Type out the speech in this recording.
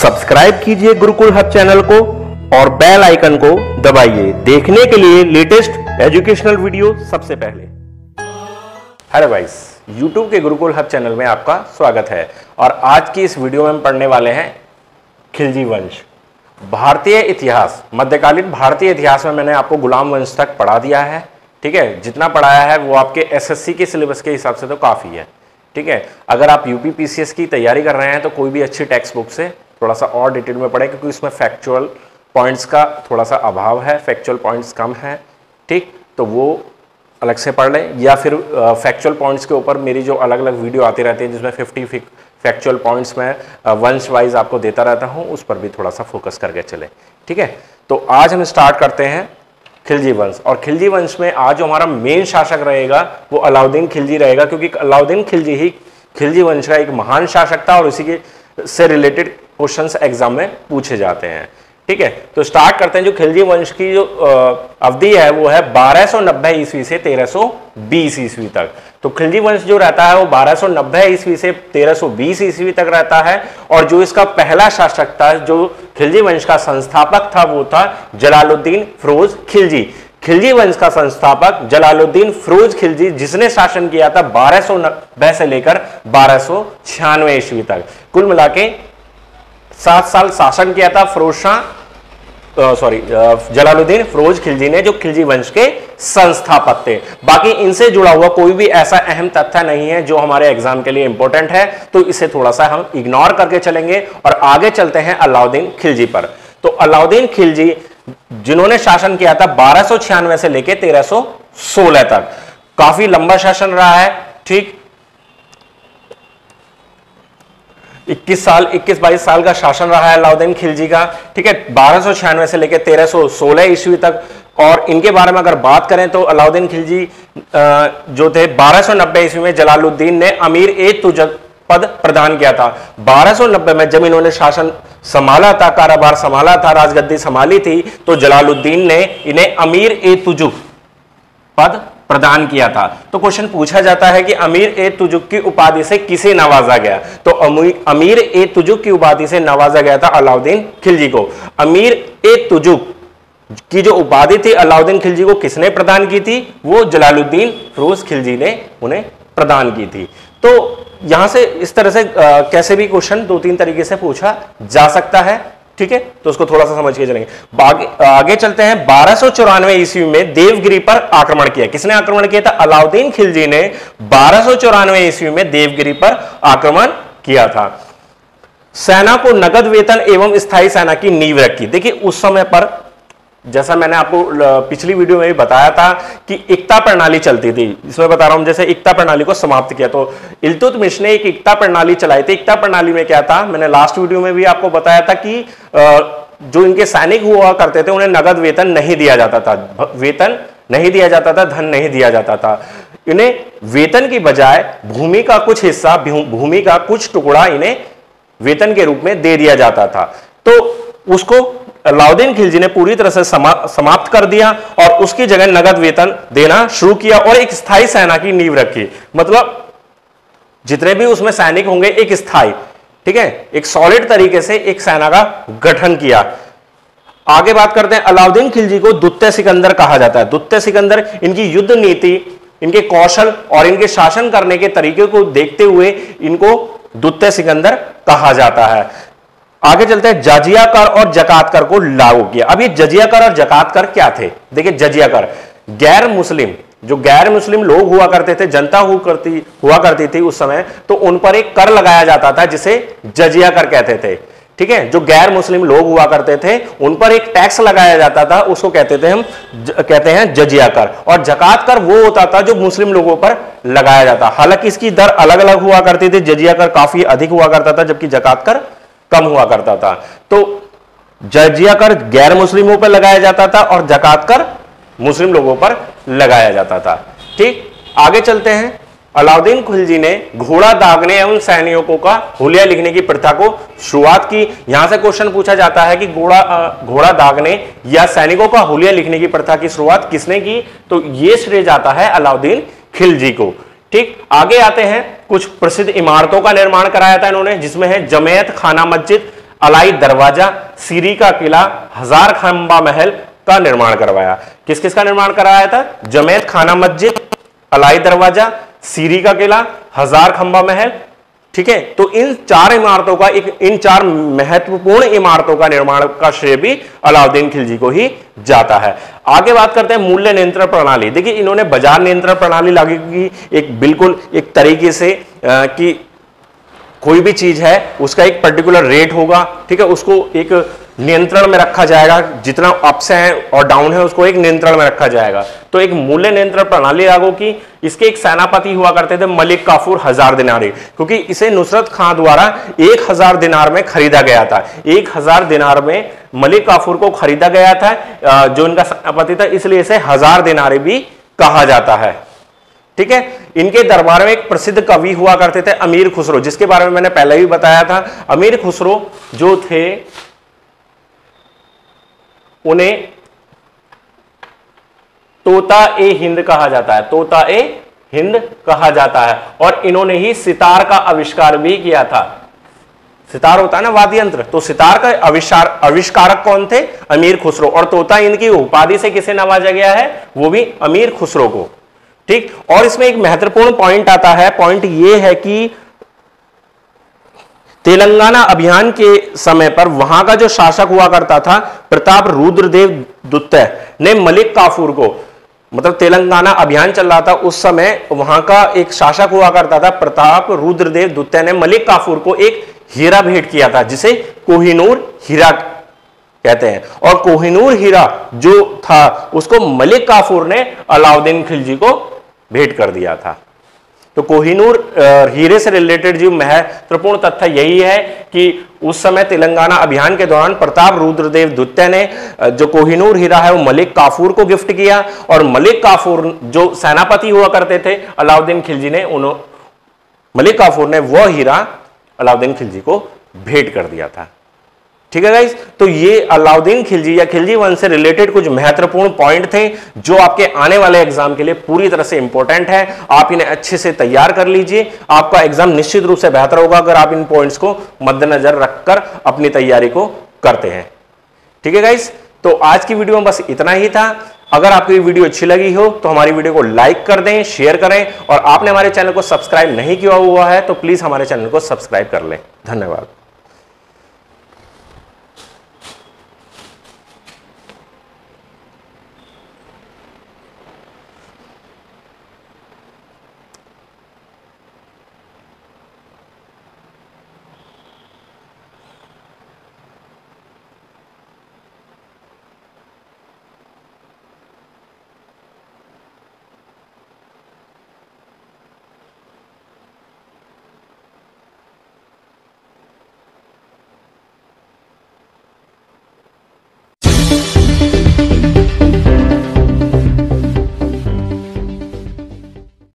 Subscribe कीजिए Gurukul hub channel को और बेल आइकन को दबाइए देखने के लिए लेटेस्ट एजुकेशनल वीडियो सबसे पहले। हेलो गाइस, YouTube के गुरुकुल हब चैनल में आपका स्वागत है और आज की इस वीडियो में हम पढ़ने वाले हैं खिलजी वंश। भारतीय इतिहास, मध्यकालीन भारतीय इतिहास में मैंने आपको गुलाम वंश तक पढ़ा दिया है। ठीक है, जितना पढ़ाया है वो आपके एसएससी के सिलेबस के हिसाब से तो काफ़ी है। ठीक है, अगर आप यूपी पीसीएस की तैयारी कर रहे हैं तो कोई भी अच्छी टेक्स्ट बुक से थोड़ा सा और डिटेल में पढ़े, क्योंकि इसमें फैक्चुअल पॉइंट्स का थोड़ा सा अभाव है, फैक्चुअल पॉइंट्स कम है। ठीक, तो वो अलग से पढ़ लें, या फिर फैक्चुअल पॉइंट्स के ऊपर मेरी जो अलग अलग वीडियो आती रहती है जिसमें 50 फैक्चुअल पॉइंट्स में वंश वाइज आपको देता रहता हूँ, उस पर भी थोड़ा सा फोकस करके चले। ठीक है, तो आज हम स्टार्ट करते हैं खिलजी वंश। और खिलजी वंश में आज जो हमारा मेन शासक रहेगा वो अलाउद्दीन खिलजी रहेगा, क्योंकि अलाउद्दीन खिलजी ही खिलजी वंश का एक महान शासक था और इसी के से रिलेटेड क्वेश्चंस एग्जाम में पूछे जाते हैं। ठीक है, तो स्टार्ट करते हैं। जो खिलजी वंश की जो अवधि है वो है 1290 ईस्वी से 1320 ईस्वी तक। तो खिलजी वंश जो रहता है वो 1290 ईस्वी से 1320 ईस्वी तक रहता है। और जो इसका पहला शासक था, जो खिलजी वंश का संस्थापक था, वो था जलालुद्दीन फिरोज खिलजी। खिलजी वंश का संस्थापक जलालुद्दीन फिरोज खिलजी, जिसने शासन किया था 1290 से लेकर 1296 ईस्वी तक। कुल मिला के 7 साल शासन किया था जलालुद्दीन फिरोज खिलजी ने, जो खिलजी वंश के संस्थापक थे। बाकी इनसे जुड़ा हुआ कोई भी ऐसा अहम तथ्य नहीं है जो हमारे एग्जाम के लिए इंपॉर्टेंट है, तो इसे थोड़ा सा हम इग्नोर करके चलेंगे और आगे चलते हैं अलाउद्दीन खिलजी पर। तो अलाउद्दीन खिलजी जिन्होंने शासन किया था 1296 से लेकर 1316 तक, काफी लंबा शासन रहा है। ठीक, 21-22 साल का शासन रहा है अलाउद्दीन खिलजी का। ठीक है, 1296 से लेकर 1316 ईस्वी तक। और इनके बारे में अगर बात करें तो अलाउद्दीन खिलजी जो थे 1290 ईस्वी में जलालुद्दीन ने अमीर-ए-तुजक पद प्रदान किया था। 1290 में जब इन्होंने शासन संभाला था, कारोबार संभाला था, राजगद्दी संभाली थी, तो जलालुद्दीन ने इन्हें अमीर-ए-तुजुक पद प्रदान किया था। तो क्वेश्चन पूछा जाता है कि अमीर-ए-तुजुक की उपाधि से किसे नवाजा गया? तो अमीर-ए-तुजुक की उपाधि से नवाजा गया था अलाउद्दीन खिलजी को। अमीर-ए-तुजुक की जो उपाधि थी अलाउद्दीन खिलजी को किसने प्रदान की थी? वो जलालुद्दीन फिरोज खिलजी ने उन्हें प्रदान की थी। तो यहां से इस तरह से कैसे भी क्वेश्चन 2-3 तरीके से पूछा जा सकता है। ठीक है, तो उसको थोड़ा सा समझ के चलेंगे। आगे चलते हैं। 1294 ईस्वी में देवगिरी पर आक्रमण किया। किसने आक्रमण किया था? अलाउद्दीन खिलजी ने 1294 ईस्वी में देवगिरी पर आक्रमण किया था। सेना को नगद वेतन एवं स्थायी सेना की नींव रखी। देखिए, उस समय पर जैसा मैंने आपको पिछली वीडियो में भी बताया था कि इक्ता प्रणाली चलती थी। इसमें बता रहा हूं, जैसे इक्ता प्रणाली को समाप्त किया, तो इल्तुतमिश ने एक इक्ता प्रणाली चलाई थी। इक्ता प्रणाली में क्या था, मैंने लास्ट वीडियो में भी आपको बताया था कि जो इनके सैनिक हुआ करते थे उन्हें नगद वेतन नहीं दिया जाता था, वेतन नहीं दिया जाता था, धन नहीं दिया जाता था। इन्हें वेतन की बजाय भूमि का कुछ हिस्सा, भूमि का कुछ टुकड़ा इन्हें वेतन के रूप में दे दिया जाता था। तो उसको अलाउद्दीन खिलजी ने पूरी तरह से समाप्त कर दिया और उसकी जगह नगद वेतन देना शुरू किया और एक स्थायी सेना की नींव रखी। मतलब जितने भी उसमें सैनिक होंगे एक स्थायी, ठीक है, एक सॉलिड तरीके से एक सेना का गठन किया। आगे बात करते हैं। अलाउद्दीन खिलजी को द्वितीय सिकंदर कहा जाता है। द्वितीय सिकंदर इनकी युद्ध नीति, इनके कौशल और इनके शासन करने के तरीके को देखते हुए इनको द्वितीय सिकंदर कहा जाता है। आगे चलते हैं। जजिया कर और जकात कर को लागू किया। अब ये जजिया कर और जकात कर क्या थे? देखिए, जजिया कर गैर मुस्लिम लोग हुआ करते थे, जनता हुआ करती थी उस समय, तो उन पर एक कर लगाया जाता था जिसे जजिया कर कहते थे। ठीक है, जो गैर मुस्लिम लोग हुआ करते थे उन पर एक टैक्स लगाया जाता था, उसको कहते हैं जजिया कर। और जकात कर वो होता था जो मुस्लिम लोगों पर लगाया जाता। हालांकि इसकी दर अलग अलग हुआ करती थी। जजिया कर काफी अधिक हुआ करता था जबकि जकात कर कम हुआ करता था। तो जजिया कर गैर मुस्लिमों पर लगाया जाता था और जकात कर मुस्लिम लोगों पर लगाया जाता था। ठीक, आगे चलते हैं। अलाउद्दीन खिलजी ने घोड़ा दागने एवं सैनिकों का हुलिया लिखने की प्रथा को शुरुआत की। यहां से क्वेश्चन पूछा जाता है कि घोड़ा दागने या सैनिकों का हुलिया लिखने की प्रथा की शुरुआत किसने की? तो यह श्रेय जाता है अलाउद्दीन खिलजी को। ठीक, आगे आते हैं। कुछ प्रसिद्ध इमारतों का निर्माण कराया था इन्होंने, जिसमें है जमेयत खाना मस्जिद, अलाई दरवाजा, सीरी का किला, हजार खंबा महल का निर्माण करवाया। किस किस का निर्माण कराया था? जमैत खाना मस्जिद, अलाई दरवाजा, सीरी का किला, हजार खंबा महल। ठीक है, तो इन चार इमारतों का इन चार महत्वपूर्ण इमारतों का निर्माण का श्रेय भी अलाउद्दीन खिलजी को ही जाता है। आगे बात करते हैं मूल्य नियंत्रण प्रणाली। देखिए, इन्होंने बाजार नियंत्रण प्रणाली लागू की, एक बिल्कुल एक तरीके से कि कोई भी चीज है उसका एक पर्टिकुलर रेट होगा, ठीक है, उसको एक नियंत्रण में रखा जाएगा, जितना अप्स है और डाउन है उसको एक नियंत्रण में रखा जाएगा। तो एक मूल्य नियंत्रण प्रणाली लागू की। इसके एक सेनापति हुआ करते थे मलिक काफूर 1000 दिनारी, क्योंकि इसे नुसरत खां द्वारा 1000 दिनार में खरीदा गया था। 1000 दिनार में मलिक काफूर को खरीदा गया था, जो इनका सेनापति था, इसलिए इसे 1000 दिनारी भी कहा जाता है। ठीक है, इनके दरबार में एक प्रसिद्ध कवि हुआ करते थे अमीर खुसरो, जिसके बारे में मैंने पहले भी बताया था। अमीर खुसरो जो थे उन्हें तोता ए हिंद कहा जाता है, तोता ए हिंद कहा जाता है। और इन्होंने ही सितार का आविष्कार भी किया था। सितार होता है ना वाद्य यंत्र, तो सितार का आविष्कारक कौन थे? अमीर खुसरो। और तोता हिंद की उपाधि से किसे नवाजा गया है? वो भी अमीर खुसरो को। ठीक, और इसमें एक महत्वपूर्ण पॉइंट आता है। पॉइंट ये है कि तेलंगाना अभियान के समय पर वहां का जो शासक हुआ करता था प्रताप रुद्रदेव द्वितीय ने मलिक काफूर को, मतलब तेलंगाना अभियान चल रहा था उस समय, वहां का एक शासक हुआ करता था प्रताप रुद्रदेव द्वितीय ने मलिक काफूर को एक हीरा भेंट किया था, जिसे कोहिनूर हीरा कहते हैं। और कोहिनूर हीरा जो था उसको मलिक काफूर ने अलाउद्दीन खिलजी को भेंट कर दिया था। तो कोहिनूर हीरे से रिलेटेड जो महत्वपूर्ण तथ्य यही है कि उस समय तेलंगाना अभियान के दौरान प्रताप रुद्रदेव द्वितीय ने जो कोहिनूर हीरा है वो मलिक काफूर को गिफ्ट किया, और मलिक काफूर जो सेनापति हुआ करते थे अलाउद्दीन खिलजी ने, मलिक काफूर ने वह हीरा अलाउद्दीन खिलजी को भेंट कर दिया था। ठीक है गाइस, तो ये अलाउद्दीन खिलजी या खिलजी वंश से रिलेटेड कुछ महत्वपूर्ण पॉइंट थे जो आपके आने वाले एग्जाम के लिए पूरी तरह से इंपॉर्टेंट है। आप इन्हें अच्छे से तैयार कर लीजिए, आपका एग्जाम निश्चित रूप से बेहतर होगा अगर आप इन पॉइंट्स को मद्देनजर रखकर अपनी तैयारी को करते हैं। ठीक है गाइस, तो आज की वीडियो में बस इतना ही था। अगर आपको ये वीडियो अच्छी लगी हो तो हमारी वीडियो को लाइक कर दें, शेयर करें, और आपने हमारे चैनल को सब्सक्राइब नहीं किया हुआ है तो प्लीज हमारे चैनल को सब्सक्राइब कर लें। धन्यवाद।